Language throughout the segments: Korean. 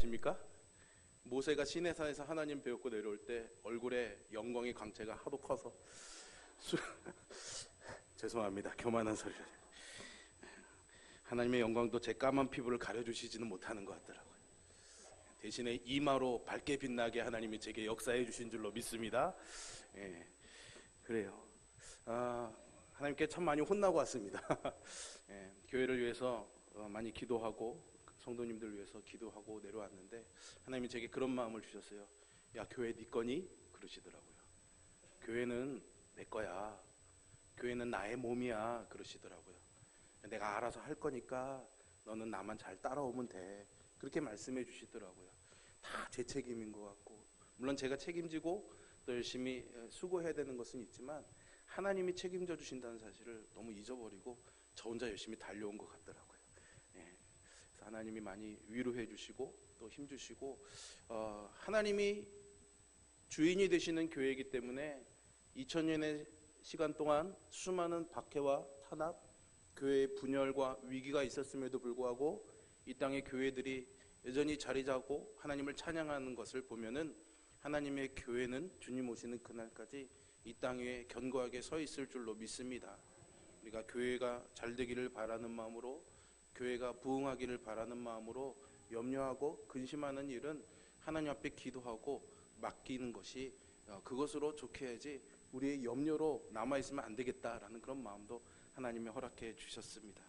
아십니까? 모세가 시내산에서 하나님 배우고 내려올 때 얼굴에 영광의 광채가 하도 커서 죄송합니다. 교만한 소리를. 하나님의 영광도 제 까만 피부를 가려주시지는 못하는 것 같더라고요. 대신에 이마로 밝게 빛나게 하나님이 제게 역사해 주신 줄로 믿습니다. 예, 그래요. 하나님께 참 많이 혼나고 왔습니다. 예, 교회를 위해서 많이 기도하고 성도님들 위해서 기도하고 내려왔는데 하나님이 제게 그런 마음을 주셨어요. 야, 교회 네 거니? 그러시더라고요. 교회는 내 거야. 교회는 나의 몸이야. 그러시더라고요. 내가 알아서 할 거니까 너는 나만 잘 따라오면 돼. 그렇게 말씀해 주시더라고요. 다 제 책임인 것 같고, 물론 제가 책임지고 또 열심히 수고해야 되는 것은 있지만 하나님이 책임져 주신다는 사실을 너무 잊어버리고 저 혼자 열심히 달려온 것 같더라고요. 예. 그래서 하나님이 많이 위로해 주시고 또 힘 주시고, 하나님이 주인이 되시는 교회이기 때문에 2000년의 시간 동안 수많은 박해와 탄압, 교회의 분열과 위기가 있었음에도 불구하고 이 땅의 교회들이 여전히 자리 잡고 하나님을 찬양하는 것을 보면은 하나님의 교회는 주님 오시는 그날까지 이 땅 위에 견고하게 서 있을 줄로 믿습니다. 우리가 교회가 잘 되기를 바라는 마음으로, 교회가 부흥하기를 바라는 마음으로 염려하고 근심하는 일은 하나님 앞에 기도하고 맡기는 것이, 그것으로 좋게 해야지 우리의 염려로 남아있으면 안 되겠다라는 그런 마음도 하나님이 허락해 주셨습니다.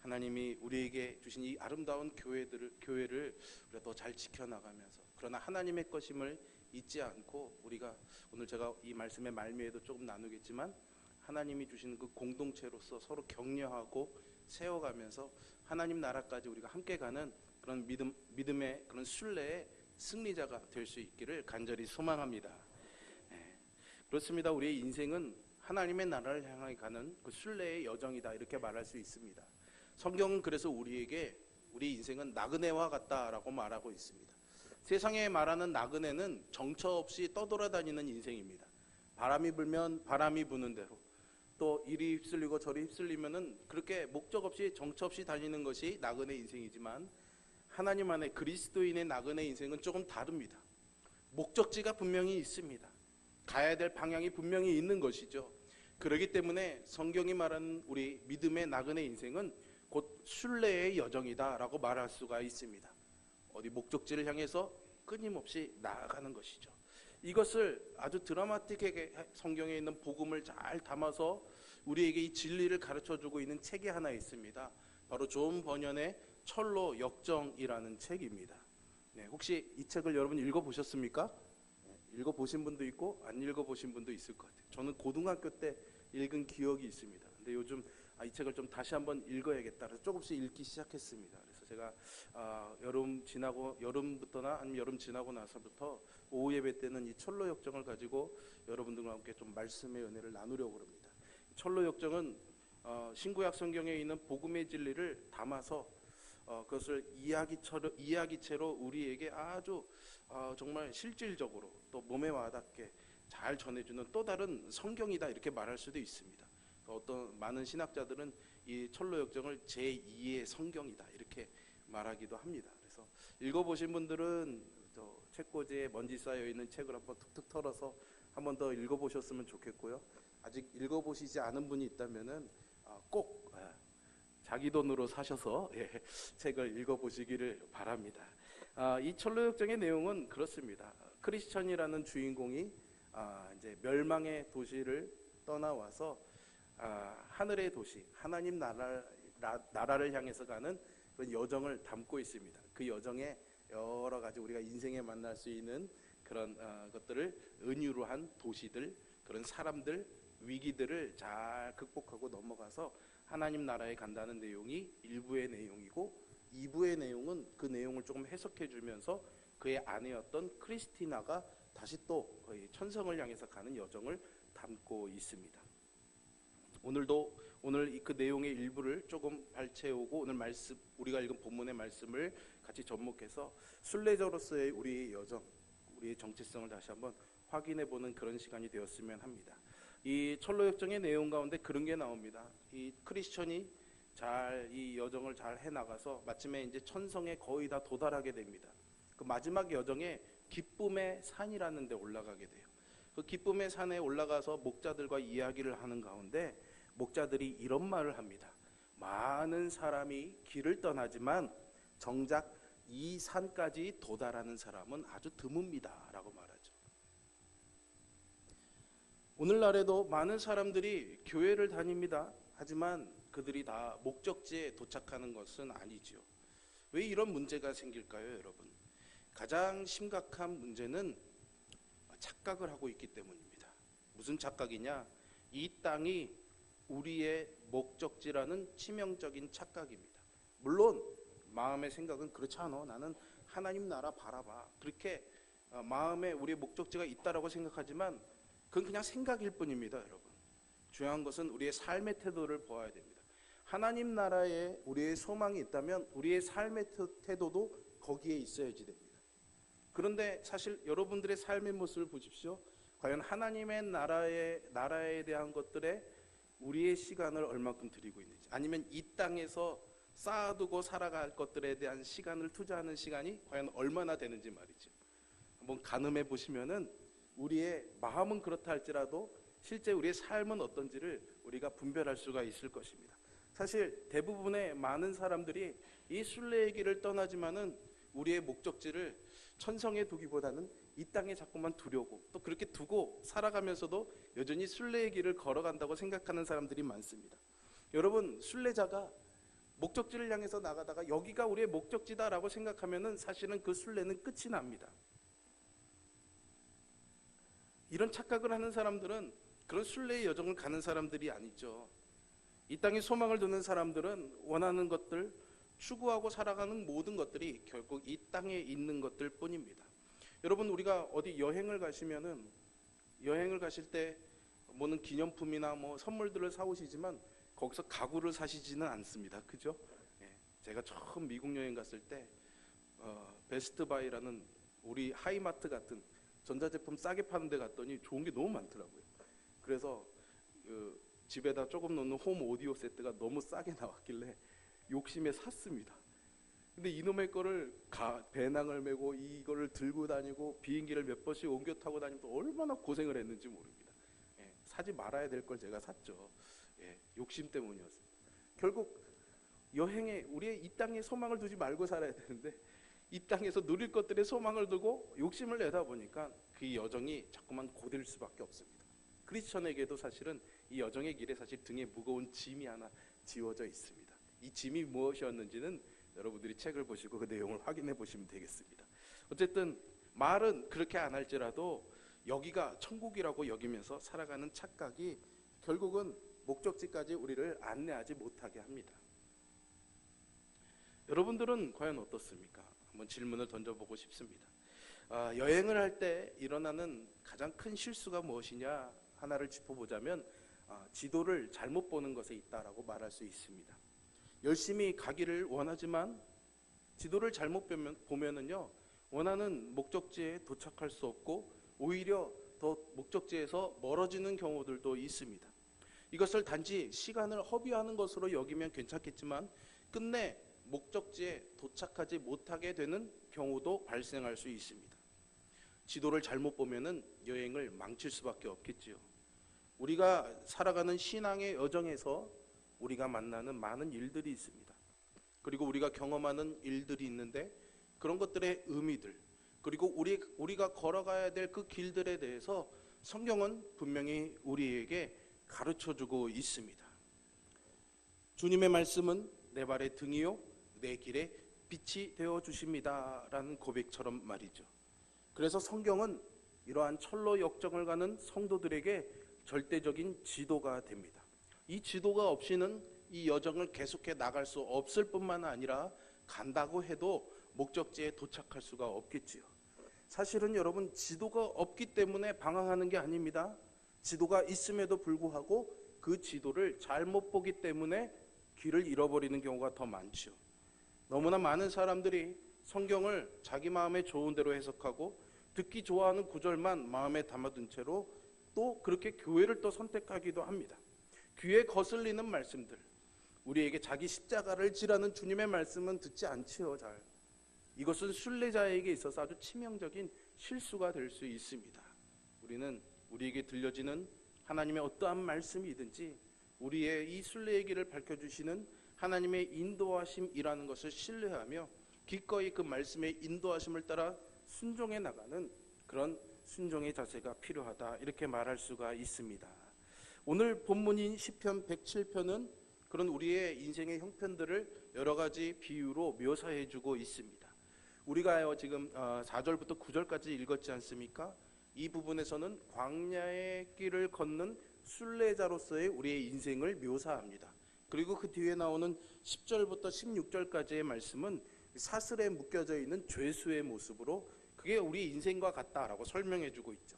하나님이 우리에게 주신 이 아름다운 교회를 우리가 더 잘 지켜나가면서, 그러나 하나님의 것임을 잊지 않고, 우리가 오늘 제가 이 말씀의 말미에도 조금 나누겠지만 하나님이 주신 그 공동체로서 서로 격려하고 세워가면서 하나님 나라까지 우리가 함께 가는 그런 믿음의 그런 순례의 승리자가 될 수 있기를 간절히 소망합니다. 그렇습니다. 우리의 인생은 하나님의 나라를 향해 가는 그 순례의 여정이다, 이렇게 말할 수 있습니다. 성경은 그래서 우리에게 우리 인생은 나그네와 같다라고 말하고 있습니다. 세상에 말하는 나그네는 정처 없이 떠돌아다니는 인생입니다. 바람이 불면 바람이 부는 대로, 또 이리 휩쓸리고 저리 휩쓸리면은 그렇게 목적 없이 정처 없이 다니는 것이 나그네 인생이지만, 하나님 안에 그리스도인의 나그네 인생은 조금 다릅니다. 목적지가 분명히 있습니다. 가야 될 방향이 분명히 있는 것이죠. 그렇기 때문에 성경이 말하는 우리 믿음의 나그네 인생은 곧 순례의 여정이다 라고 말할 수가 있습니다. 어디 목적지를 향해서 끊임없이 나아가는 것이죠. 이것을 아주 드라마틱하게 성경에 있는 복음을 잘 담아서 우리에게 이 진리를 가르쳐주고 있는 책이 하나 있습니다. 바로 존 버년의 철로 역정이라는 책입니다. 네, 혹시 이 책을 여러분 읽어보셨습니까? 읽어보신 분도 있고 안 읽어보신 분도 있을 것 같아요. 저는 고등학교 때 읽은 기억이 있습니다. 근데 요즘 이 책을 좀 다시 한번 읽어야겠다 그래서 조금씩 읽기 시작했습니다. 그래서 제가 여름부터나 아니면 여름 지나고 나서부터 오후 예배 때는 이 철로 역정을 가지고 여러분들과 함께 좀 말씀의 은혜를 나누려고 합니다. 철로 역정은 신구약 성경에 있는 복음의 진리를 담아서 그것을 이야기체로 우리에게 아주 정말 실질적으로 또 몸에 와닿게 잘 전해주는 또 다른 성경이다, 이렇게 말할 수도 있습니다. 어떤 많은 신학자들은 이 철로 역정을 제2의 성경이다, 이렇게 말하기도 합니다. 그래서 읽어보신 분들은 책꽂이에 먼지 쌓여 있는 책을 한번 툭툭 털어서 한번 더 읽어보셨으면 좋겠고요. 아직 읽어보시지 않은 분이 있다면은 꼭 자기 돈으로 사셔서 책을 읽어보시기를 바랍니다. 이 철로 역정의 내용은 그렇습니다. 크리스천이라는 주인공이 이제 멸망의 도시를 떠나와서 하늘의 도시, 하나님 나라를 향해서 가는 그런 여정을 담고 있습니다. 그 여정에 여러 가지 우리가 인생에 만날 수 있는 그런 것들을 은유로 한 도시들, 그런 사람들, 위기들을 잘 극복하고 넘어가서 하나님 나라에 간다는 내용이 1부의 내용이고, 2부의 내용은 그 내용을 조금 해석해 주면서 그의 아내였던 크리스티나가 다시 또 천성을 향해서 가는 여정을 담고 있습니다. 오늘 그 내용의 일부를 조금 발췌하고 오늘 말씀, 우리가 읽은 본문의 말씀을 같이 접목해서 순례자로서의 우리의 여정, 우리의 정체성을 다시 한번 확인해 보는 그런 시간이 되었으면 합니다. 이 철로 역정의 내용 가운데 그런 게 나옵니다. 이 크리스천이 이 여정을 잘 해나가서 마침에 이제 천성에 거의 다 도달하게 됩니다. 그 마지막 여정에 기쁨의 산이라는 데 올라가게 돼요. 그 기쁨의 산에 올라가서 목자들과 이야기를 하는 가운데 목자들이 이런 말을 합니다. 많은 사람이 길을 떠나지만 정작 이 산까지 도달하는 사람은 아주 드뭅니다 라고 말하죠. 오늘날에도 많은 사람들이 교회를 다닙니다. 하지만 그들이 다 목적지에 도착하는 것은 아니지요. 왜 이런 문제가 생길까요, 여러분? 가장 심각한 문제는 착각을 하고 있기 때문입니다. 무슨 착각이냐? 이 땅이 우리의 목적지라는 치명적인 착각입니다. 물론 마음의 생각은 그렇지 않아. 나는 하나님 나라 바라봐. 그렇게 마음에 우리의 목적지가 있다라고 생각하지만 그건 그냥 생각일 뿐입니다, 여러분. 중요한 것은 우리의 삶의 태도를 보아야 됩니다. 하나님 나라에 우리의 소망이 있다면 우리의 삶의 태도도 거기에 있어야지 됩니다. 그런데 사실 여러분들의 삶의 모습을 보십시오. 과연 하나님의 나라에 대한 것들에 우리의 시간을 얼마큼 드리고 있는지, 아니면 이 땅에서 쌓아두고 살아갈 것들에 대한 시간을 투자하는 시간이 과연 얼마나 되는지 말이죠. 한번 가늠해 보시면은 우리의 마음은 그렇다 할지라도 실제 우리의 삶은 어떤지를 우리가 분별할 수가 있을 것입니다. 사실 대부분의 많은 사람들이 이 순례의 길을 떠나지만은 우리의 목적지를 천성에 두기보다는 이 땅에 자꾸만 두려고, 또 그렇게 두고 살아가면서도 여전히 순례의 길을 걸어간다고 생각하는 사람들이 많습니다. 여러분, 순례자가 목적지를 향해서 나가다가 여기가 우리의 목적지다라고 생각하면은 사실은 그 순례는 끝이 납니다. 이런 착각을 하는 사람들은 그런 순례의 여정을 가는 사람들이 아니죠. 이 땅에 소망을 두는 사람들은 원하는 것들, 추구하고 살아가는 모든 것들이 결국 이 땅에 있는 것들 뿐입니다. 여러분, 우리가 어디 여행을 가시면은 여행을 가실 때 뭐는 기념품이나 뭐 선물들을 사오시지만 거기서 가구를 사시지는 않습니다. 그죠? 예, 제가 처음 미국 여행 갔을 때 베스트바이라는 우리 하이마트 같은 전자제품 싸게 파는 데 갔더니 좋은 게 너무 많더라고요. 그래서 집에다 조금 놓는 홈 오디오 세트가 너무 싸게 나왔길래 욕심에 샀습니다. 근데 이놈의 거를 배낭을 메고 이거를 들고 다니고 비행기를 몇 번씩 옮겨 타고 다니면서 얼마나 고생을 했는지 모릅니다. 예, 사지 말아야 될 걸 제가 샀죠. 예, 욕심 때문이었습니다. 결국 여행에 우리의 이 땅에 소망을 두지 말고 살아야 되는데 이 땅에서 누릴 것들에 소망을 두고 욕심을 내다 보니까 그 여정이 자꾸만 고될 수밖에 없습니다. 크리스천에게도 사실은 이 여정의 길에 사실 등에 무거운 짐이 하나 지워져 있습니다. 이 짐이 무엇이었는지는 여러분들이 책을 보시고 그 내용을 확인해 보시면 되겠습니다. 어쨌든 말은 그렇게 안 할지라도 여기가 천국이라고 여기면서 살아가는 착각이 결국은 목적지까지 우리를 안내하지 못하게 합니다. 여러분들은 과연 어떻습니까? 한번 질문을 던져보고 싶습니다. 여행을 할 때 일어나는 가장 큰 실수가 무엇이냐 하나를 짚어보자면 지도를 잘못 보는 것에 있다라고 말할 수 있습니다. 열심히 가기를 원하지만 지도를 잘못 보면은요, 원하는 목적지에 도착할 수 없고 오히려 더 목적지에서 멀어지는 경우들도 있습니다. 이것을 단지 시간을 허비하는 것으로 여기면 괜찮겠지만 끝내 목적지에 도착하지 못하게 되는 경우도 발생할 수 있습니다. 지도를 잘못 보면은 여행을 망칠 수밖에 없겠지요. 우리가 살아가는 신앙의 여정에서 우리가 만나는 많은 일들이 있습니다. 그리고 우리가 경험하는 일들이 있는데 그런 것들의 의미들, 그리고 우리가 걸어가야 될 그 길들에 대해서 성경은 분명히 우리에게 가르쳐주고 있습니다. 주님의 말씀은 내 발의 등이요 내 길에 빛이 되어 주십니다 라는 고백처럼 말이죠. 그래서 성경은 이러한 철로 역정을 가는 성도들에게 절대적인 지도가 됩니다. 이 지도가 없이는 이 여정을 계속해 나갈 수 없을 뿐만 아니라 간다고 해도 목적지에 도착할 수가 없겠지요. 사실은 여러분, 지도가 없기 때문에 방황하는 게 아닙니다. 지도가 있음에도 불구하고 그 지도를 잘못 보기 때문에 길을 잃어버리는 경우가 더 많죠. 너무나 많은 사람들이 성경을 자기 마음에 좋은 대로 해석하고 듣기 좋아하는 구절만 마음에 담아둔 채로 또 그렇게 교회를 또 선택하기도 합니다. 귀에 거슬리는 말씀들, 우리에게 자기 십자가를 지라는 주님의 말씀은 듣지 않지요. 잘 이것은 순례자에게 있어서 아주 치명적인 실수가 될 수 있습니다. 우리는 우리에게 들려지는 하나님의 어떠한 말씀이든지 우리의 이 순례의 길을 밝혀주시는 하나님의 인도하심이라는 것을 신뢰하며 기꺼이 그 말씀의 인도하심을 따라 순종해 나가는 그런 순종의 자세가 필요하다, 이렇게 말할 수가 있습니다. 오늘 본문인 시편 107편은 그런 우리의 인생의 형편들을 여러 가지 비유로 묘사해 주고 있습니다. 우리가 지금 4절부터 9절까지 읽었지 않습니까? 이 부분에서는 광야의 길을 걷는 순례자로서의 우리의 인생을 묘사합니다. 그리고 그 뒤에 나오는 10절부터 16절까지의 말씀은 사슬에 묶여져 있는 죄수의 모습으로 그게 우리 인생과 같다라고 설명해 주고 있죠.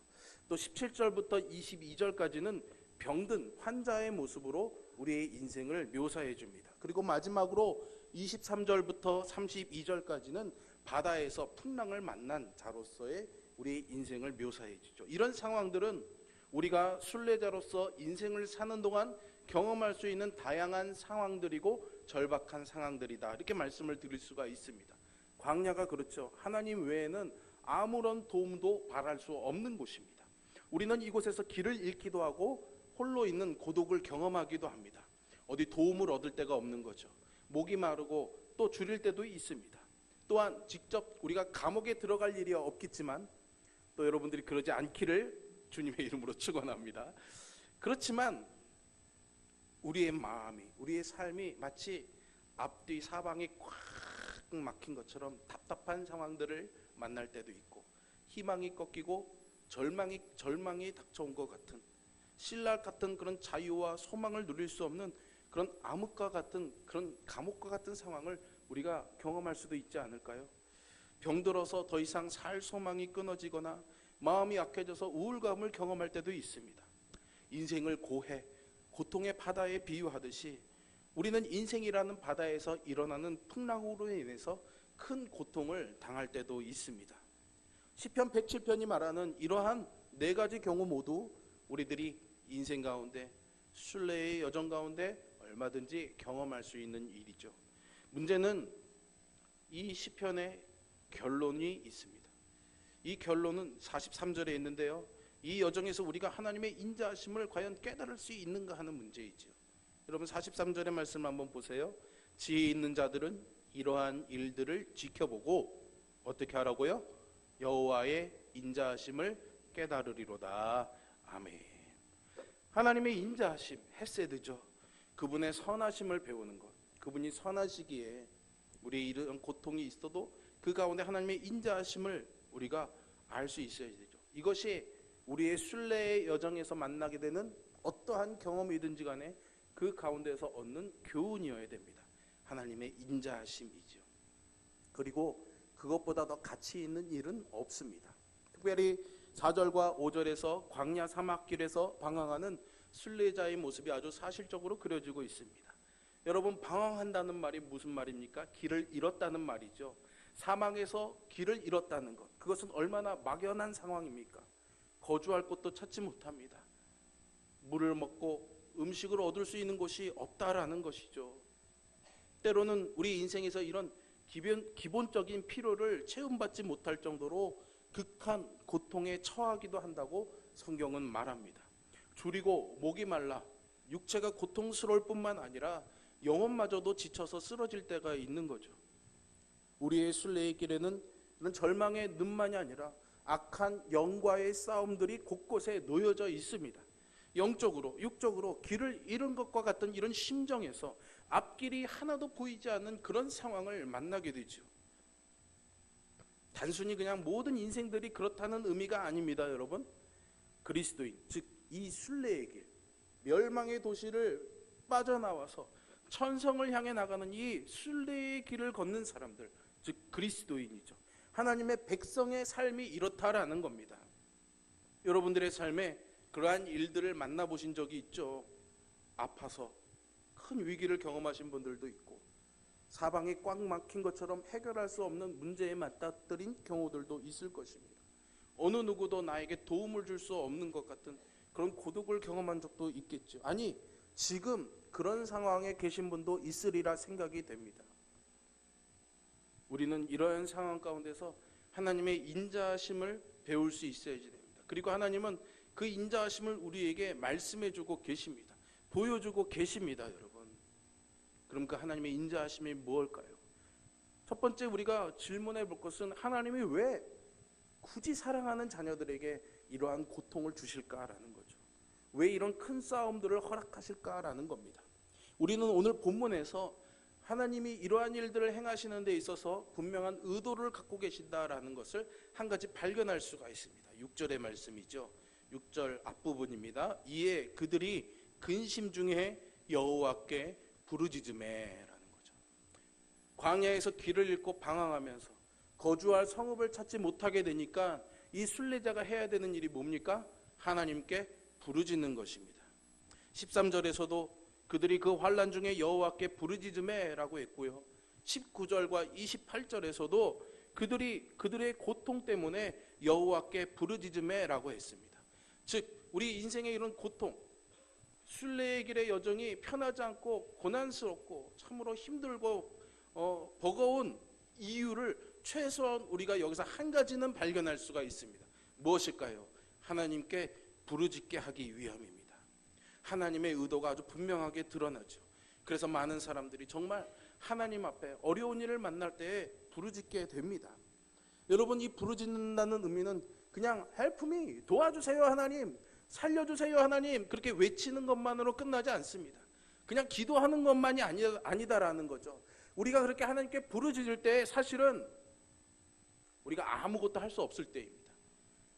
또 17절부터 22절까지는 병든 환자의 모습으로 우리의 인생을 묘사해 줍니다. 그리고 마지막으로 23절부터 32절까지는 바다에서 풍랑을 만난 자로서의 우리의 인생을 묘사해 주죠. 이런 상황들은 우리가 순례자로서 인생을 사는 동안 경험할 수 있는 다양한 상황들이고 절박한 상황들이다, 이렇게 말씀을 드릴 수가 있습니다. 광야가 그렇죠. 하나님 외에는 아무런 도움도 바랄 수 없는 곳입니다. 우리는 이곳에서 길을 잃기도 하고 홀로 있는 고독을 경험하기도 합니다. 어디 도움을 얻을 데가 없는 거죠. 목이 마르고 또 줄일 때도 있습니다. 또한 직접 우리가 감옥에 들어갈 일이 없겠지만 또 여러분들이 그러지 않기를 주님의 이름으로 축원합니다. 그렇지만 우리의 마음이, 우리의 삶이 마치 앞뒤 사방이 꽉 막힌 것처럼 답답한 상황들을 만날 때도 있고, 희망이 꺾이고 절망이 닥쳐온 것 같은, 신랄 같은 그런 자유와 소망을 누릴 수 없는 그런 암흑과 같은, 그런 감옥과 같은 상황을 우리가 경험할 수도 있지 않을까요? 병들어서 더 이상 살 소망이 끊어지거나 마음이 약해져서 우울감을 경험할 때도 있습니다. 인생을 고통의 바다에 비유하듯이 우리는 인생이라는 바다에서 일어나는 풍랑으로 인해서 큰 고통을 당할 때도 있습니다. 시편 107편이 말하는 이러한 네 가지 경우 모두 우리들이 인생 가운데, 순례의 여정 가운데 얼마든지 경험할 수 있는 일이죠. 문제는 이 시편의 결론이 있습니다. 이 결론은 43절에 있는데요, 이 여정에서 우리가 하나님의 인자하심을 과연 깨달을 수 있는가 하는 문제이죠. 여러분 43절의 말씀 한번 보세요. 지혜 있는 자들은 이러한 일들을 지켜보고 어떻게 하라고요? 여호와의 인자하심을 깨달으리로다. 아멘. 하나님의 인자하심, 헤세드죠. 그분의 선하심을 배우는 것. 그분이 선하시기에 우리의 이런 고통이 있어도 그 가운데 하나님의 인자하심을 우리가 알 수 있어야 되죠. 이것이 우리의 순례의 여정에서 만나게 되는 어떠한 경험이든지 간에 그 가운데서 얻는 교훈이어야 됩니다. 하나님의 인자하심이죠. 그리고 그것보다 더 가치 있는 일은 없습니다. 특별히 4절과 5절에서 광야 사막길에서 방황하는 순례자의 모습이 아주 사실적으로 그려지고 있습니다. 여러분, 방황한다는 말이 무슨 말입니까? 길을 잃었다는 말이죠. 사막에서 길을 잃었다는 것, 그것은 얼마나 막연한 상황입니까? 거주할 곳도 찾지 못합니다. 물을 먹고 음식을 얻을 수 있는 곳이 없다라는 것이죠. 때로는 우리 인생에서 이런 기본적인 필요를 채움받지 못할 정도로 극한 고통에 처하기도 한다고 성경은 말합니다. 줄이고 목이 말라 육체가 고통스러울 뿐만 아니라 영혼마저도 지쳐서 쓰러질 때가 있는 거죠. 우리의 순례의 길에는 절망의 눈만이 아니라 악한 영과의 싸움들이 곳곳에 놓여져 있습니다. 영적으로, 육적으로 길을 잃은 것과 같은 이런 심정에서 앞길이 하나도 보이지 않는 그런 상황을 만나게 되죠. 단순히 그냥 모든 인생들이 그렇다는 의미가 아닙니다, 여러분. 그리스도인, 즉 이 순례의 길, 멸망의 도시를 빠져나와서 천성을 향해 나가는 이 순례의 길을 걷는 사람들, 즉 그리스도인이죠. 하나님의 백성의 삶이 이렇다라는 겁니다. 여러분들의 삶에 그러한 일들을 만나보신 적이 있죠. 아파서 큰 위기를 경험하신 분들도 있고, 사방이 꽉 막힌 것처럼 해결할 수 없는 문제에 맞닥뜨린 경우들도 있을 것입니다. 어느 누구도 나에게 도움을 줄 수 없는 것 같은 그런 고독을 경험한 적도 있겠죠. 아니, 지금 그런 상황에 계신 분도 있으리라 생각이 됩니다. 우리는 이러한 상황 가운데서 하나님의 인자하심을 배울 수 있어야지 됩니다. 그리고 하나님은 그 인자하심을 우리에게 말씀해주고 계십니다. 보여주고 계십니다, 여러분. 그럼 그 하나님의 인자하심이 무엇일까요? 첫 번째 우리가 질문해 볼 것은 하나님이 왜 굳이 사랑하는 자녀들에게 이러한 고통을 주실까라는 거죠. 왜 이런 큰 싸움들을 허락하실까라는 겁니다. 우리는 오늘 본문에서 하나님이 이러한 일들을 행하시는 데 있어서 분명한 의도를 갖고 계신다라는 것을 한 가지 발견할 수가 있습니다. 6절의 말씀이죠. 6절 앞부분입니다. 이에 그들이 근심 중에 여호와께 부르짖으매라는 거죠. 광야에서 길을 잃고 방황하면서 거주할 성읍을 찾지 못하게 되니까 이 순례자가 해야 되는 일이 뭡니까? 하나님께 부르짖는 것입니다. 13절에서도 그들이 그 환난 중에 여호와께 부르짖으매라고 했고요. 19절과 28절에서도 그들이 그들의 고통 때문에 여호와께 부르짖으매라고 했습니다. 즉 우리 인생의 이런 고통, 순례의 길의 여정이 편하지 않고 고난스럽고 참으로 힘들고 버거운 이유를 최소한 우리가 여기서 한 가지는 발견할 수가 있습니다. 무엇일까요? 하나님께 부르짖게 하기 위함입니다. 하나님의 의도가 아주 분명하게 드러나죠. 그래서 많은 사람들이 정말 하나님 앞에 어려운 일을 만날 때에 부르짖게 됩니다. 여러분, 이 부르짖는다는 의미는 그냥 help me, 도와주세요 하나님, 살려주세요 하나님, 그렇게 외치는 것만으로 끝나지 않습니다. 그냥 기도하는 것만이 아니다라는 거죠. 우리가 그렇게 하나님께 부르짖을 때 사실은 우리가 아무것도 할 수 없을 때입니다.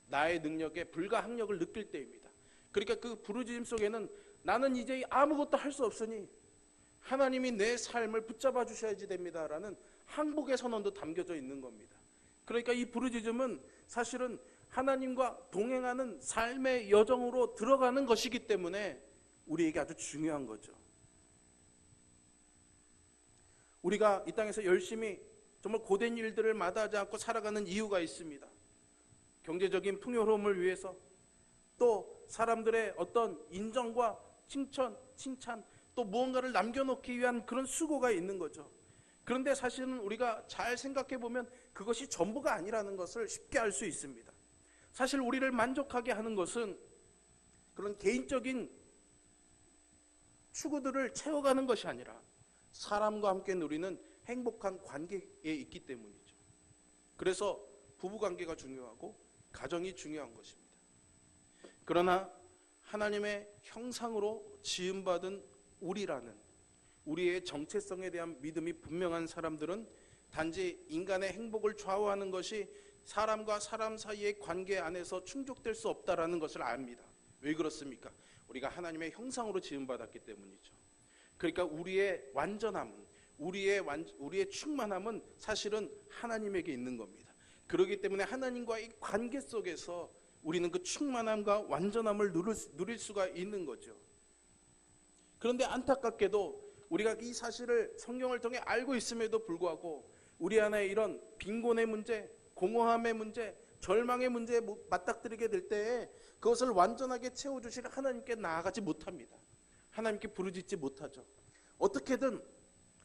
나의 능력에 불가항력을 느낄 때입니다. 그러니까 그 부르짖음 속에는 나는 이제 아무것도 할 수 없으니 하나님이 내 삶을 붙잡아 주셔야지 됩니다라는 항복의 선언도 담겨져 있는 겁니다. 그러니까 이 부르짖음은 사실은 하나님과 동행하는 삶의 여정으로 들어가는 것이기 때문에 우리에게 아주 중요한 거죠. 우리가 이 땅에서 열심히 정말 고된 일들을 마다하지 않고 살아가는 이유가 있습니다. 경제적인 풍요로움을 위해서, 또 사람들의 어떤 인정과 칭찬, 또 무언가를 남겨놓기 위한 그런 수고가 있는 거죠. 그런데 사실은 우리가 잘 생각해 보면 그것이 전부가 아니라는 것을 쉽게 알 수 있습니다. 사실 우리를 만족하게 하는 것은 그런 개인적인 추구들을 채워가는 것이 아니라 사람과 함께 누리는 행복한 관계에 있기 때문이죠. 그래서 부부관계가 중요하고 가정이 중요한 것입니다. 그러나 하나님의 형상으로 지음받은 우리의 정체성에 대한 믿음이 분명한 사람들은 단지 인간의 행복을 좌우하는 것이 사람과 사람 사이의 관계 안에서 충족될 수 없다라는 것을 압니다. 왜 그렇습니까? 우리가 하나님의 형상으로 지음받았기 때문이죠. 그러니까 우리의 완전함은, 우리의 충만함은 사실은 하나님에게 있는 겁니다. 그렇기 때문에 하나님과의 관계 속에서 우리는 그 충만함과 완전함을 누릴 수가 있는 거죠. 그런데 안타깝게도 우리가 이 사실을 성경을 통해 알고 있음에도 불구하고 우리 안에 이런 빈곤의 문제, 공허함의 문제, 절망의 문제에 맞닥뜨리게 될 때에 그것을 완전하게 채워주실 하나님께 나아가지 못합니다. 하나님께 부르짖지 못하죠. 어떻게든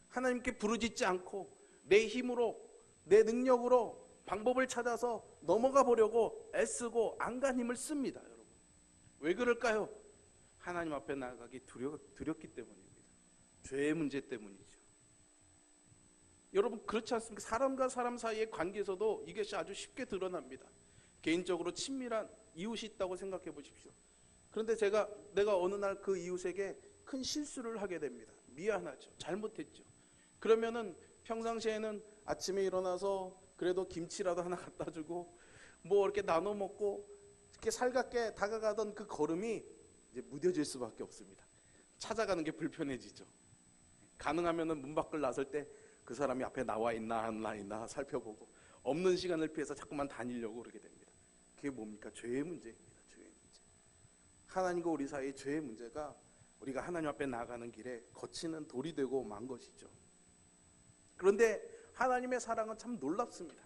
하나님께 부르짖지 않고 내 힘으로, 내 능력으로 방법을 찾아서 넘어가 보려고 애쓰고 안간힘을 씁니다. 여러분, 왜 그럴까요? 하나님 앞에 나아가기 두렵기 때문입니다. 죄의 문제 때문이죠. 여러분, 그렇지 않습니까? 사람과 사람 사이의 관계에서도 이것이 아주 쉽게 드러납니다. 개인적으로 친밀한 이웃이 있다고 생각해 보십시오. 그런데 내가 어느 날 그 이웃에게 큰 실수를 하게 됩니다. 미안하죠. 잘못했죠. 그러면은 평상시에는 아침에 일어나서 그래도 김치라도 하나 갖다 주고 뭐 이렇게 나눠 먹고 이렇게 살갑게 다가가던 그 걸음이 이제 무뎌질 수밖에 없습니다. 찾아가는 게 불편해지죠. 가능하면은 문 밖을 나설 때 그 사람이 앞에 나와 있나 안 있나 살펴보고 없는 시간을 피해서 자꾸만 다니려고 그러게 됩니다. 그게 뭡니까? 죄의 문제입니다. 죄의 문제. 하나님과 우리 사이의 죄의 문제가 우리가 하나님 앞에 나아가는 길에 거치는 돌이 되고 만 것이죠. 그런데 하나님의 사랑은 참 놀랍습니다.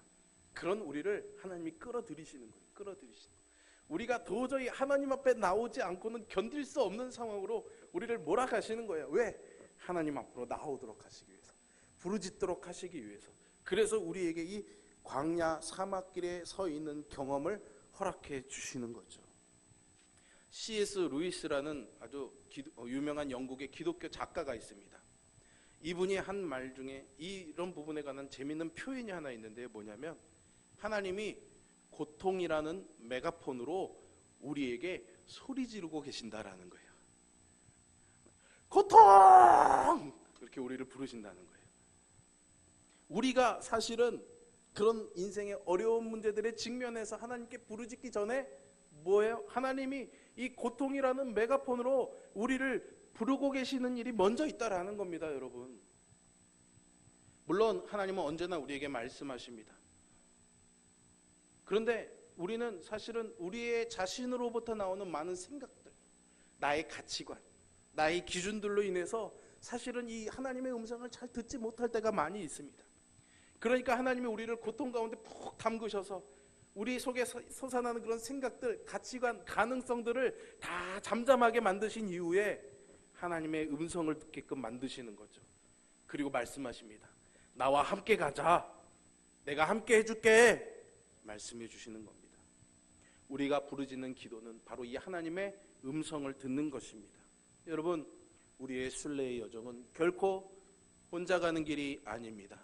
그런 우리를 하나님이 끌어들이시는 거예요. 끌어들이시는 거예요. 우리가 도저히 하나님 앞에 나오지 않고는 견딜 수 없는 상황으로 우리를 몰아가시는 거예요. 왜? 하나님 앞으로 나오도록 하시기 위해서, 부르짖도록 하시기 위해서, 그래서 우리에게 이 광야 사막길에 서 있는 경험을 허락해 주시는 거죠. C.S. 루이스라는 아주 유명한 영국의 기독교 작가가 있습니다. 이분이 한 말 중에 이런 부분에 관한 재미있는 표현이 하나 있는데 뭐냐면, 하나님이 고통이라는 메가폰으로 우리에게 소리 지르고 계신다라는 거예요. 고통! 그렇게 우리를 부르신다는 거예요. 우리가 사실은 그런 인생의 어려운 문제들에 직면해서 하나님께 부르짖기 전에 뭐예요? 하나님이 이 고통이라는 메가폰으로 우리를 부르고 계시는 일이 먼저 있다라는 겁니다, 여러분. 물론 하나님은 언제나 우리에게 말씀하십니다. 그런데 우리는 사실은 우리의 자신으로부터 나오는 많은 생각들, 나의 가치관, 나의 기준들로 인해서 사실은 이 하나님의 음성을 잘 듣지 못할 때가 많이 있습니다. 그러니까 하나님이 우리를 고통 가운데 푹 담그셔서 우리 속에 솟아나는 그런 생각들, 가치관, 가능성들을 다 잠잠하게 만드신 이후에 하나님의 음성을 듣게끔 만드시는 거죠. 그리고 말씀하십니다. 나와 함께 가자. 내가 함께 해줄게. 말씀해 주시는 겁니다. 우리가 부르짖는 기도는 바로 이 하나님의 음성을 듣는 것입니다. 여러분, 우리의 순례의 여정은 결코 혼자 가는 길이 아닙니다.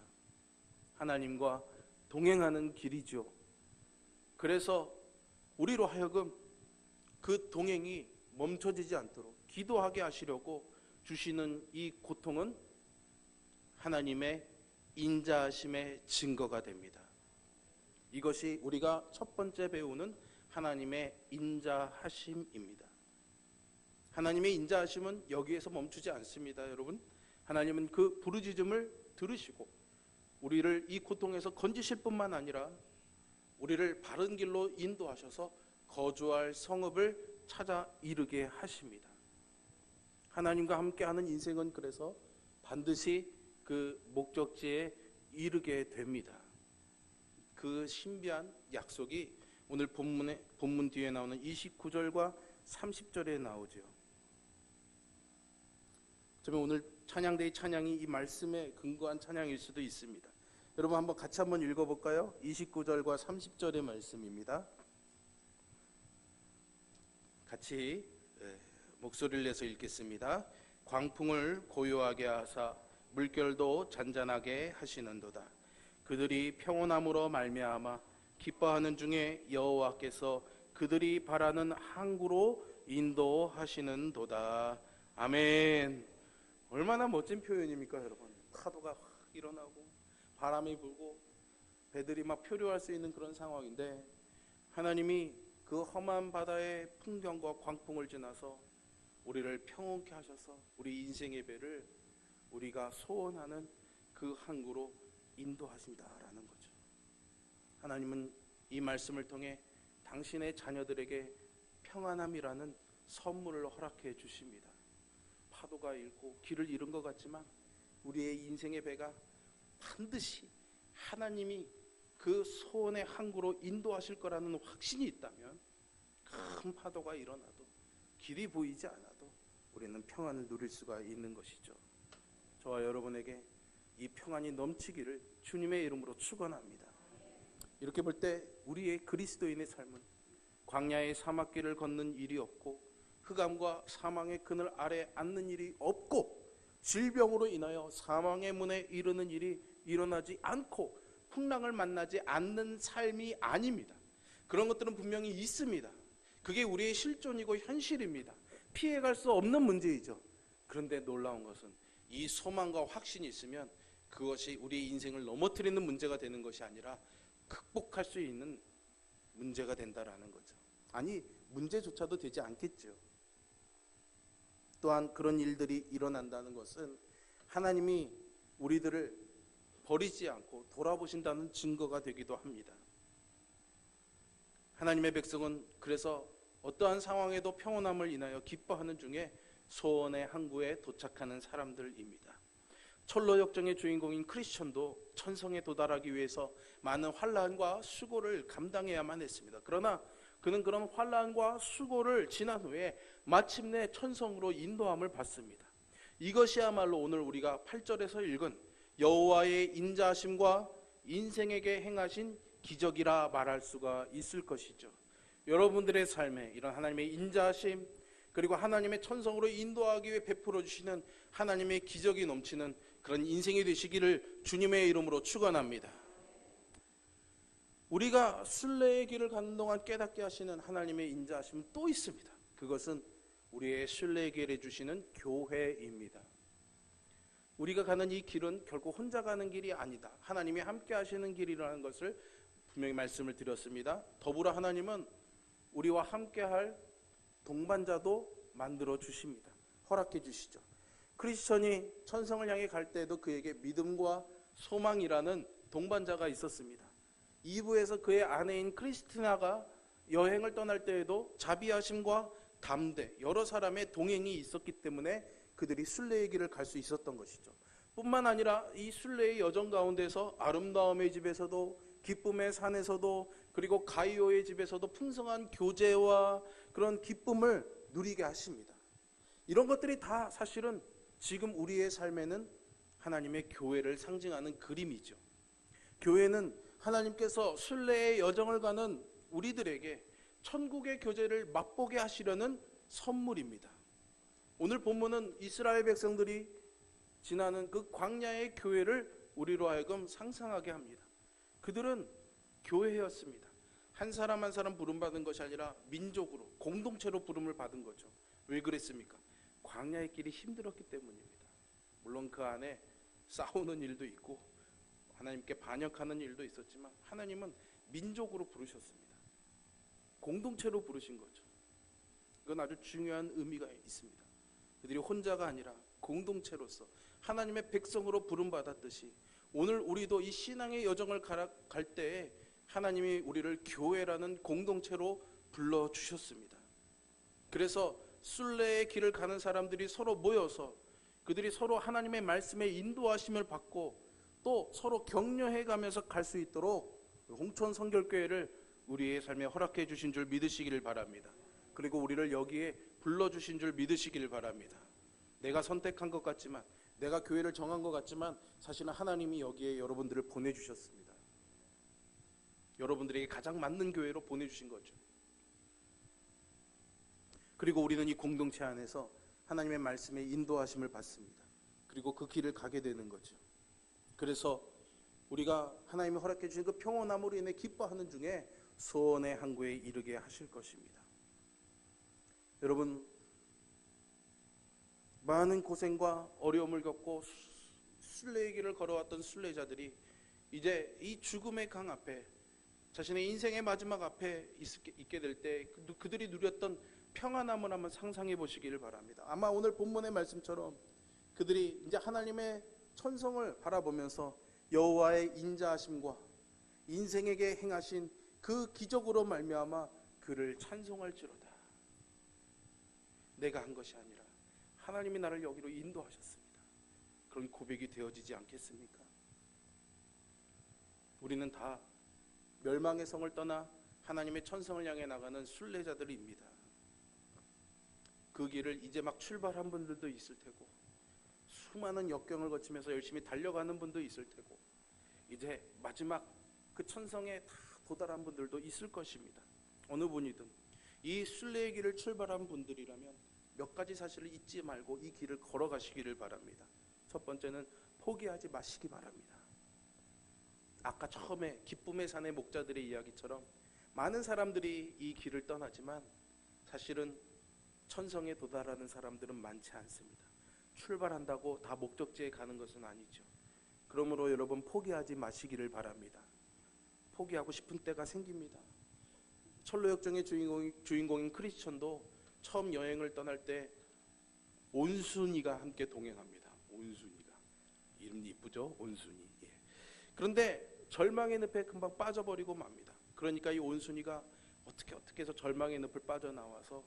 하나님과 동행하는 길이죠. 그래서 우리로 하여금 그 동행이 멈춰지지 않도록 기도하게 하시려고 주시는 이 고통은 하나님의 인자하심의 증거가 됩니다. 이것이 우리가 첫 번째 배우는 하나님의 인자하심입니다. 하나님의 인자하심은 여기에서 멈추지 않습니다, 여러분. 하나님은 그 부르짖음을 들으시고 우리를 이 고통에서 건지실 뿐만 아니라 우리를 바른 길로 인도하셔서 거주할 성읍을 찾아 이르게 하십니다. 하나님과 함께하는 인생은 그래서 반드시 그 목적지에 이르게 됩니다. 그 신비한 약속이 오늘 본문 뒤에 나오는 29절과 30절에 나오죠. 그러면 오늘 찬양대의 찬양이 이 말씀에 근거한 찬양일 수도 있습니다. 여러분 한번 같이 한번 읽어볼까요? 29절과 30절의 말씀입니다. 같이 목소리를 내서 읽겠습니다. 광풍을 고요하게 하사 물결도 잔잔하게 하시는도다. 그들이 평온함으로 말미암아 기뻐하는 중에 여호와께서 그들이 바라는 항구로 인도하시는도다. 아멘. 얼마나 멋진 표현입니까, 여러분. 파도가 확 일어나고 바람이 불고 배들이 막 표류할 수 있는 그런 상황인데 하나님이 그 험한 바다의 풍경과 광풍을 지나서 우리를 평온케 하셔서 우리 인생의 배를 우리가 소원하는 그 항구로 인도하신다라는 거죠. 하나님은 이 말씀을 통해 당신의 자녀들에게 평안함이라는 선물을 허락해 주십니다. 파도가 일고 길을 잃은 것 같지만 우리의 인생의 배가 반드시 하나님이 그 소원의 항구로 인도하실 거라는 확신이 있다면 큰 파도가 일어나도 길이 보이지 않아도 우리는 평안을 누릴 수가 있는 것이죠. 저와 여러분에게 이 평안이 넘치기를 주님의 이름으로 축원합니다. 이렇게 볼 때 우리의 그리스도인의 삶은 광야의 사막길을 걷는 일이 없고 흑암과 사망의 그늘 아래 앉는 일이 없고 질병으로 인하여 사망의 문에 이르는 일이 일어나지 않고 풍랑을 만나지 않는 삶이 아닙니다. 그런 것들은 분명히 있습니다. 그게 우리의 실존이고 현실입니다. 피해갈 수 없는 문제이죠. 그런데 놀라운 것은 이 소망과 확신이 있으면 그것이 우리의 인생을 넘어뜨리는 문제가 되는 것이 아니라 극복할 수 있는 문제가 된다라는 거죠. 아니, 문제조차도 되지 않겠죠. 또한 그런 일들이 일어난다는 것은 하나님이 우리들을 버리지 않고 돌아보신다는 증거가 되기도 합니다. 하나님의 백성은 그래서 어떠한 상황에도 평온함을 인하여 기뻐하는 중에 소원의 항구에 도착하는 사람들입니다. 철로 역정의 주인공인 크리스천도 천성에 도달하기 위해서 많은 환난과 수고를 감당해야만 했습니다. 그러나 그는 그런 환난과 수고를 지난 후에 마침내 천성으로 인도함을 받습니다. 이것이야말로 오늘 우리가 8절에서 읽은 여호와의 인자하심과 인생에게 행하신 기적이라 말할 수가 있을 것이죠. 여러분들의 삶에 이런 하나님의 인자하심, 그리고 하나님의 천성으로 인도하기 위해 베풀어 주시는 하나님의 기적이 넘치는 그런 인생이 되시기를 주님의 이름으로 축원합니다. 우리가 순례의 길을 가는 동안 깨닫게 하시는 하나님의 인자하심은 또 있습니다. 그것은 우리의 순례의 길을 해주시는 교회입니다. 우리가 가는 이 길은 결코 혼자 가는 길이 아니다. 하나님이 함께 하시는 길이라는 것을 분명히 말씀을 드렸습니다. 더불어 하나님은 우리와 함께 할 동반자도 만들어 주십니다. 허락해 주시죠. 크리스천이 천성을 향해 갈 때에도 그에게 믿음과 소망이라는 동반자가 있었습니다. 2부에서 그의 아내인 크리스티나가 여행을 떠날 때에도 자비하심과 담대, 여러 사람의 동행이 있었기 때문에 그들이 순례의 길을 갈 수 있었던 것이죠. 뿐만 아니라 이 순례의 여정 가운데서 아름다움의 집에서도, 기쁨의 산에서도, 그리고 가이오의 집에서도 풍성한 교제와 그런 기쁨을 누리게 하십니다. 이런 것들이 다 사실은 지금 우리의 삶에는 하나님의 교회를 상징하는 그림이죠. 교회는 하나님께서 순례의 여정을 가는 우리들에게 천국의 교제를 맛보게 하시려는 선물입니다. 오늘 본문은 이스라엘 백성들이 지나는 그 광야의 교회를 우리로 하여금 상상하게 합니다. 그들은 교회였습니다. 한 사람 한 사람 부름받은 것이 아니라 민족으로, 공동체로 부름을 받은 거죠. 왜 그랬습니까? 광야의 길이 힘들었기 때문입니다. 물론 그 안에 싸우는 일도 있고 하나님께 반역하는 일도 있었지만 하나님은 민족으로 부르셨습니다. 공동체로 부르신 거죠. 그건 아주 중요한 의미가 있습니다. 그들이 혼자가 아니라 공동체로서 하나님의 백성으로 부름받았듯이 오늘 우리도 이 신앙의 여정을 갈 때에 하나님이 우리를 교회라는 공동체로 불러주셨습니다. 그래서 순례의 길을 가는 사람들이 서로 모여서 그들이 서로 하나님의 말씀에 인도하심을 받고 또 서로 격려해 가면서 갈 수 있도록 홍천 성결교회를 우리의 삶에 허락해 주신 줄 믿으시기를 바랍니다. 그리고 우리를 여기에 불러주신 줄 믿으시기를 바랍니다. 내가 선택한 것 같지만, 내가 교회를 정한 것 같지만 사실은 하나님이 여기에 여러분들을 보내주셨습니다. 여러분들에게 가장 맞는 교회로 보내주신 거죠. 그리고 우리는 이 공동체 안에서 하나님의 말씀에 인도하심을 받습니다. 그리고 그 길을 가게 되는 거죠. 그래서 우리가 하나님이 허락해 주신 그 평온함으로 인해 기뻐하는 중에 소원의 항구에 이르게 하실 것입니다. 여러분, 많은 고생과 어려움을 겪고 순례의 길을 걸어왔던 순례자들이 이제 이 죽음의 강 앞에, 자신의 인생의 마지막 앞에 있게 될 때 그들이 누렸던 평안함을 한번 상상해 보시기를 바랍니다. 아마 오늘 본문의 말씀처럼 그들이 이제 하나님의 천성을 바라보면서 여호와의 인자하심과 인생에게 행하신 그 기적으로 말미암아 그를 찬송할지로다. 내가 한 것이 아니라 하나님이 나를 여기로 인도하셨습니다. 그런 고백이 되어지지 않겠습니까? 우리는 다 멸망의 성을 떠나 하나님의 천성을 향해 나가는 순례자들입니다. 그 길을 이제 막 출발한 분들도 있을 테고, 수많은 역경을 거치면서 열심히 달려가는 분도 있을 테고, 이제 마지막 그 천성에 다 도달한 분들도 있을 것입니다. 어느 분이든 이 순례의 길을 출발한 분들이라면 몇 가지 사실을 잊지 말고 이 길을 걸어가시기를 바랍니다. 첫 번째는 포기하지 마시기 바랍니다. 아까 처음에 기쁨의 산의 목자들의 이야기처럼 많은 사람들이 이 길을 떠나지만 사실은 천성에 도달하는 사람들은 많지 않습니다. 출발한다고 다 목적지에 가는 것은 아니죠. 그러므로 여러분 포기하지 마시기를 바랍니다. 포기하고 싶은 때가 생깁니다. 철로역정의 주인공인 크리스천도 처음 여행을 떠날 때 온순이가 함께 동행합니다. 온순이가, 이름 이쁘죠? 온순이. 예. 그런데 절망의 늪에 금방 빠져버리고 맙니다. 그러니까 이 온순이가 어떻게 해서 절망의 늪을 빠져나와서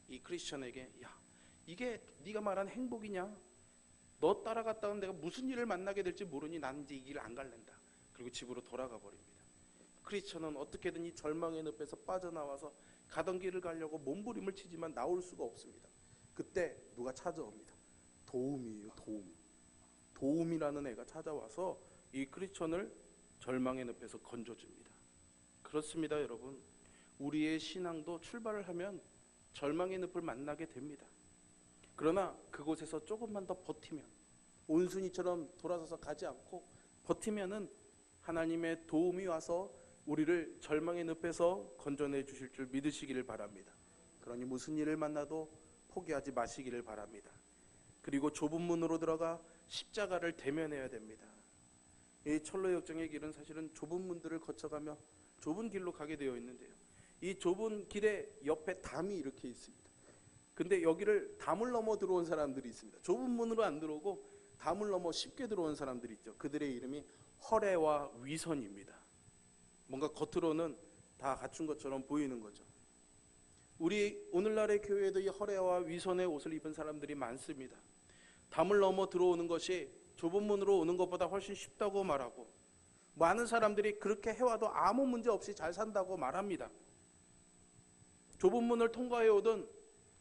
이 크리스천에게, 야, 이게 네가 말한 행복이냐? 너 따라갔다는 내가 무슨 일을 만나게 될지 모르니 난 이제 이 길을 안 갈랜다. 그리고 집으로 돌아가 버립니다. 크리스천은 어떻게든 이 절망의 늪에서 빠져나와서 가던 길을 가려고 몸부림을 치지만 나올 수가 없습니다. 그때 누가 찾아옵니다. 도움이에요. 도움이라는 애가 찾아와서 이 크리스천을 절망의 늪에서 건져줍니다. 그렇습니다, 여러분. 우리의 신앙도 출발을 하면 절망의 늪을 만나게 됩니다. 그러나 그곳에서 조금만 더 버티면, 온순이처럼 돌아서서 가지 않고 버티면은 하나님의 도움이 와서 우리를 절망의 늪에서 건져내 주실 줄 믿으시기를 바랍니다. 그러니 무슨 일을 만나도 포기하지 마시기를 바랍니다. 그리고 좁은 문으로 들어가 십자가를 대면해야 됩니다. 이 철로 역정의 길은 사실은 좁은 문들을 거쳐가며 좁은 길로 가게 되어 있는데요, 이 좁은 길에 옆에 담이 이렇게 있습니다. 근데 여기를 담을 넘어 들어온 사람들이 있습니다. 좁은 문으로 안 들어오고 담을 넘어 쉽게 들어온 사람들이 있죠. 그들의 이름이 허례와 위선입니다. 뭔가 겉으로는 다 갖춘 것처럼 보이는 거죠. 우리 오늘날의 교회에도 이 허례와 위선의 옷을 입은 사람들이 많습니다. 담을 넘어 들어오는 것이 좁은 문으로 오는 것보다 훨씬 쉽다고 말하고, 많은 사람들이 그렇게 해와도 아무 문제 없이 잘 산다고 말합니다. 좁은 문을 통과해 오든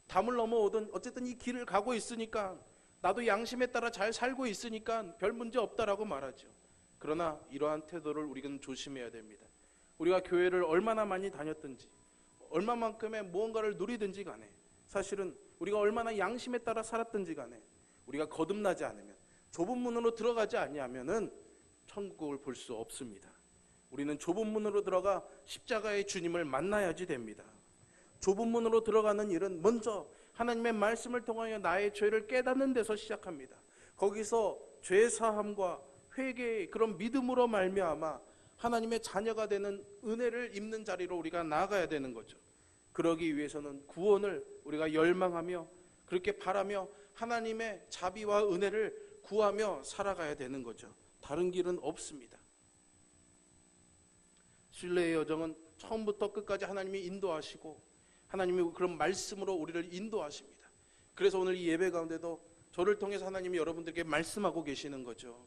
담을 넘어 오든 어쨌든 이 길을 가고 있으니까, 나도 양심에 따라 잘 살고 있으니까 별 문제 없다라고 말하죠. 그러나 이러한 태도를 우리는 조심해야 됩니다. 우리가 교회를 얼마나 많이 다녔든지, 얼마만큼의 무언가를 누리든지 간에, 사실은 우리가 얼마나 양심에 따라 살았든지 간에, 우리가 거듭나지 않으면, 좁은 문으로 들어가지 아니하면은 천국을 볼 수 없습니다. 우리는 좁은 문으로 들어가 십자가의 주님을 만나야지 됩니다. 좁은 문으로 들어가는 일은 먼저 하나님의 말씀을 통하여 나의 죄를 깨닫는 데서 시작합니다. 거기서 죄 사함과 회개의 그런 믿음으로 말미암아 하나님의 자녀가 되는 은혜를 입는 자리로 우리가 나아가야 되는 거죠. 그러기 위해서는 구원을 우리가 열망하며 그렇게 바라며 하나님의 자비와 은혜를 구하며 살아가야 되는 거죠. 다른 길은 없습니다. 신뢰의 여정은 처음부터 끝까지 하나님이 인도하시고, 하나님이 그런 말씀으로 우리를 인도하십니다. 그래서 오늘 이 예배 가운데도 저를 통해서 하나님이 여러분들에게 말씀하고 계시는 거죠.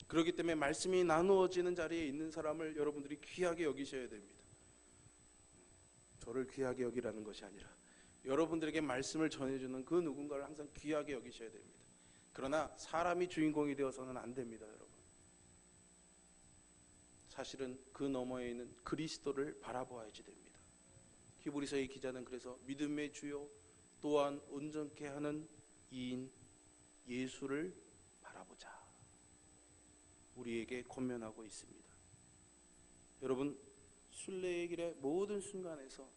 그렇기 때문에 말씀이 나누어지는 자리에 있는 사람을 여러분들이 귀하게 여기셔야 됩니다. 저를 귀하게 여기라는 것이 아니라 여러분들에게 말씀을 전해주는 그 누군가를 항상 귀하게 여기셔야 됩니다. 그러나 사람이 주인공이 되어서는 안 됩니다, 여러분. 사실은 그 너머에 있는 그리스도를 바라보아야지 됩니다. 히브리서의 기자는 그래서 믿음의 주요 또한 온전케 하는 이인 예수를 바라보자, 우리에게 권면하고 있습니다. 여러분, 순례의 길의 모든 순간에서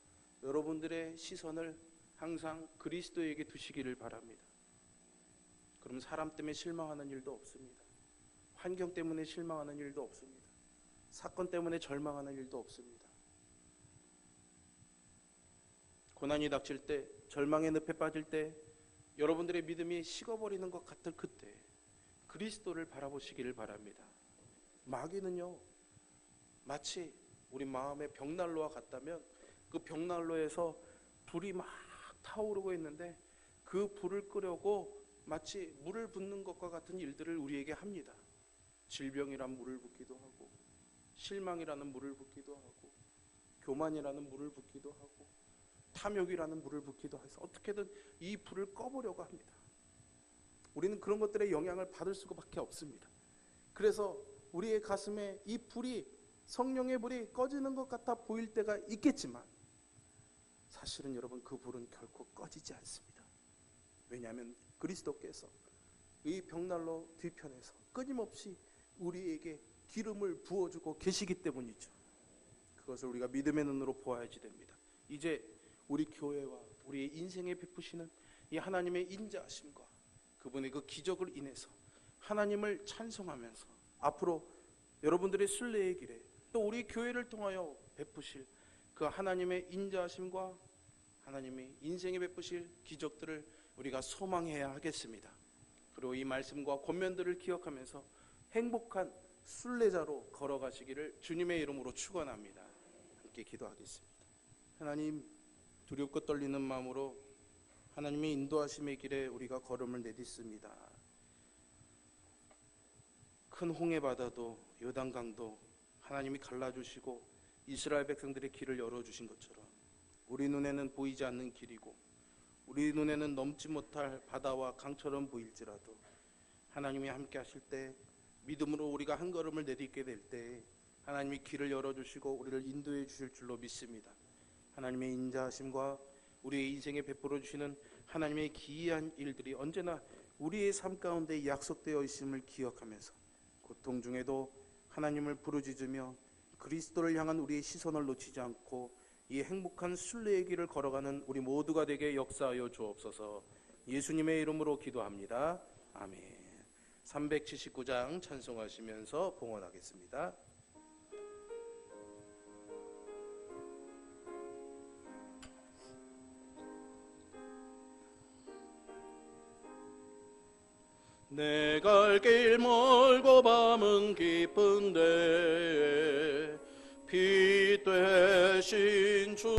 여러분들의 시선을 항상 그리스도에게 두시기를 바랍니다. 그럼 사람 때문에 실망하는 일도 없습니다. 환경 때문에 실망하는 일도 없습니다. 사건 때문에 절망하는 일도 없습니다. 고난이 닥칠 때, 절망의 늪에 빠질 때, 여러분들의 믿음이 식어버리는 것 같을 그때 그리스도를 바라보시기를 바랍니다. 마귀는요, 마치 우리 마음의 벽난로와 같다면 그 벽난로에서 불이 막 타오르고 있는데 그 불을 끄려고 마치 물을 붓는 것과 같은 일들을 우리에게 합니다. 질병이란 물을 붓기도 하고, 실망이라는 물을 붓기도 하고, 교만이라는 물을 붓기도 하고, 탐욕이라는 물을 붓기도 해서 어떻게든 이 불을 꺼보려고 합니다. 우리는 그런 것들의 영향을 받을 수밖에 없습니다. 그래서 우리의 가슴에 이 불이, 성령의 불이 꺼지는 것 같아 보일 때가 있겠지만 사실은 여러분, 그 불은 결코 꺼지지 않습니다. 왜냐하면 그리스도께서 이 벽난로 뒤편에서 끊임없이 우리에게 기름을 부어주고 계시기 때문이죠. 그것을 우리가 믿음의 눈으로 보아야지 됩니다. 이제 우리 교회와 우리의 인생에 베푸시는 이 하나님의 인자하심과 그분의 그 기적을 인해서 하나님을 찬송하면서 앞으로 여러분들의 순례의 길에 또 우리 교회를 통하여 베푸실 그 하나님의 인자하심과 하나님의 인생에 베푸실 기적들을 우리가 소망해야 하겠습니다. 그리고 이 말씀과 권면들을 기억하면서 행복한 순례자로 걸어가시기를 주님의 이름으로 축원합니다. 함께 기도하겠습니다. 하나님, 두렵고 떨리는 마음으로 하나님의 인도하심의 길에 우리가 걸음을 내딛습니다. 큰 홍해 바다도 요단강도 하나님이 갈라주시고 이스라엘 백성들의 길을 열어주신 것처럼 우리 눈에는 보이지 않는 길이고 우리 눈에는 넘지 못할 바다와 강처럼 보일지라도 하나님이 함께 하실 때 믿음으로 우리가 한 걸음을 내딛게 될 때 하나님이 길을 열어주시고 우리를 인도해 주실 줄로 믿습니다. 하나님의 인자하심과 우리의 인생에 베풀어 주시는 하나님의 기이한 일들이 언제나 우리의 삶 가운데 약속되어 있음을 기억하면서 고통 중에도 하나님을 부르짖으며 그리스도를 향한 우리의 시선을 놓치지 않고 이 행복한 순례의 길을 걸어가는 우리 모두가 되게 역사하여 주옵소서. 예수님의 이름으로 기도합니다. 아멘. 379장 찬송하시면서 봉헌하겠습니다. 내 갈 길 멀고 밤은 깊은데 빛 되신